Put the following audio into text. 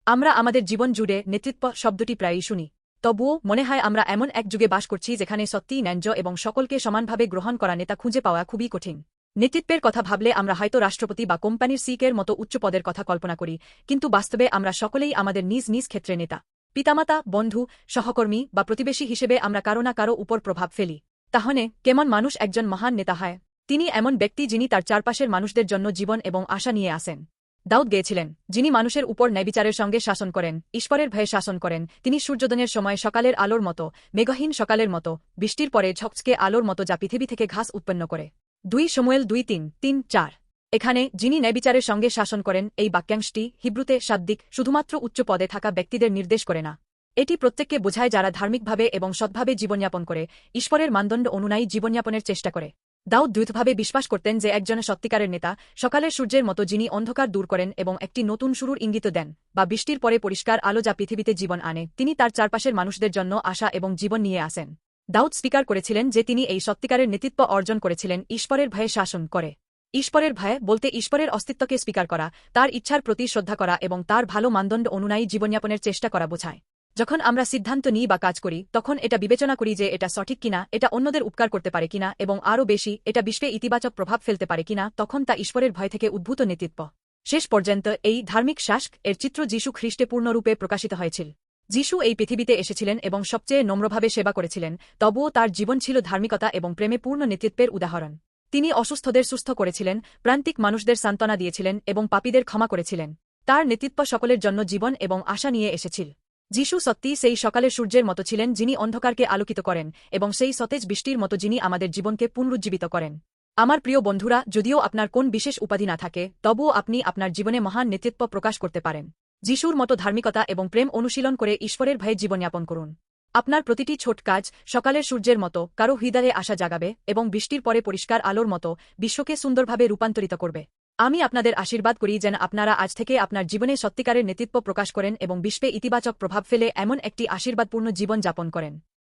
আমরা আমাদের জীবন জুড়ে নেতৃত্ব শব্দটি প্রায়ই শুনি। তবুও মনে হয় আমরা এমন এক যুগে বাস করছি যেখানে সত্যিই ন্যায্য এবং সকলকে সমানভাবে গ্রহণ করা নেতা খুঁজে পাওয়া খুবই কঠিন। নেতৃত্বের কথা ভাবলে আমরা হয়তো রাষ্ট্রপতি বা কোম্পানির সিকের মতো উচ্চ পদের কথা কল্পনা করি, কিন্তু বাস্তবে আমরা সকলেই আমাদের নিজ নিজ ক্ষেত্রে নেতা। পিতামাতা, বন্ধু, সহকর্মী বা প্রতিবেশী হিসেবে আমরা কারো না কারো উপর প্রভাব ফেলি। তাহলে কেমন মানুষ একজন মহান নেতা হয়? তিনি এমন ব্যক্তি যিনি তার চারপাশের মানুষদের জন্য জীবন এবং আশা নিয়ে আসেন। দাউদ গেয়েছিলেন, যিনি মানুষের উপর ন্যায়বিচারের সঙ্গে শাসন করেন, ঈশ্বরের ভয়ে শাসন করেন। তিনি সূর্যোদয়ের সময় সকালের আলোর মতো, মেঘহীন সকালের মতো, বৃষ্টির পরে ঝকঝকে আলোর মতো যা পৃথিবী থেকে ঘাস উৎপন্ন করে। 2 শমূয়েল 2:3-4। এখানে যিনি ন্যায়বিচারের সঙ্গে শাসন করেন, এই বাক্যাংশটি হিব্রুতে শাব্দিক শুধুমাত্র উচ্চ পদে থাকা ব্যক্তিদের নির্দেশ করে না। এটি প্রত্যেককে বোঝায় যারা ধার্মিকভাবে এবং সৎভাবে জীবনযাপন করে, ঈশ্বরের মানদণ্ড অনুযায়ী জীবনযাপনের চেষ্টা করে। দাউদ দৃঢ়ভাবে বিশ্বাস করতেন যে একজন সত্যিকারের নেতা সকালের সূর্যের মতো, যিনি অন্ধকার দূর করেন এবং একটি নতুন শুরুর ইঙ্গিত দেন, বা বৃষ্টির পরে পরিষ্কার আলো যা পৃথিবীতে জীবন আনে। তিনি তার চারপাশের মানুষদের জন্য আশা এবং জীবন নিয়ে আসেন। দাউদ স্বীকার করেছিলেন যে তিনি এই সত্যিকারের নেতৃত্ব অর্জন করেছিলেন ঈশ্বরের ভয়ে শাসন করে। ঈশ্বরের ভয় বলতে ঈশ্বরের অস্তিত্বকে স্বীকার করা, তার ইচ্ছার প্রতি শ্রদ্ধা করা এবং তার ভালো মানদণ্ড অনুযায়ী জীবনযাপনের চেষ্টা করা বোঝায়। যখন আমরা সিদ্ধান্ত নিই বা কাজ করি, তখন এটা বিবেচনা করি যে এটা সঠিক কিনা, এটা অন্যদের উপকার করতে পারে কিনা, এবং আরও বেশি, এটা বিশ্বে ইতিবাচক প্রভাব ফেলতে পারে কিনা। তখন তা ঈশ্বরের ভয় থেকে উদ্ভূত নেতৃত্ব। শেষ পর্যন্ত এই ধার্মিক শাসক এর চিত্র যীশু খ্রিস্টে পূর্ণরূপে প্রকাশিত হয়েছিল। যীশু এই পৃথিবীতে এসেছিলেন এবং সবচেয়ে নম্রভাবে সেবা করেছিলেন, তবুও তার জীবন ছিল ধার্মিকতা এবং প্রেমে পূর্ণ নেতৃত্বের উদাহরণ। তিনি অসুস্থদের সুস্থ করেছিলেন, প্রান্তিক মানুষদের সান্ত্বনা দিয়েছিলেন এবং পাপীদের ক্ষমা করেছিলেন। তার নেতৃত্ব সকলের জন্য জীবন এবং আশা নিয়ে এসেছিল। যীশু সত্যিই সেই সকালের সূর্যের মতো ছিলেন যিনি অন্ধকারকে আলোকিত করেন, এবং সেই সতেজ বৃষ্টির মতো যিনি আমাদের জীবনকে পুনরুজ্জীবিত করেন। আমার প্রিয় বন্ধুরা, যদিও আপনার কোন বিশেষ উপাধি না থাকে, তবুও আপনি আপনার জীবনে মহান নেতৃত্ব প্রকাশ করতে পারেন। যীশুর মতো ধার্মিকতা এবং প্রেম অনুশীলন করে ঈশ্বরের ভয়ে জীবনযাপন করুন। আপনার প্রতিটি ছোট কাজ সকালের সূর্যের মতো কারো হৃদয়ে আশা জাগাবে এবং বৃষ্টির পরে পরিষ্কার আলোর মতো বিশ্বকে সুন্দরভাবে রূপান্তরিত করবে। আমি আপনাদের আশীর্বাদ করি যেন আপনারা আজ থেকে আপনার জীবনে সত্যিকারের নেতৃত্ব প্রকাশ করেন এবং বিশ্বে ইতিবাচক প্রভাব ফেলে এমন একটি আশীর্বাদপূর্ণ জীবন যাপন করেন।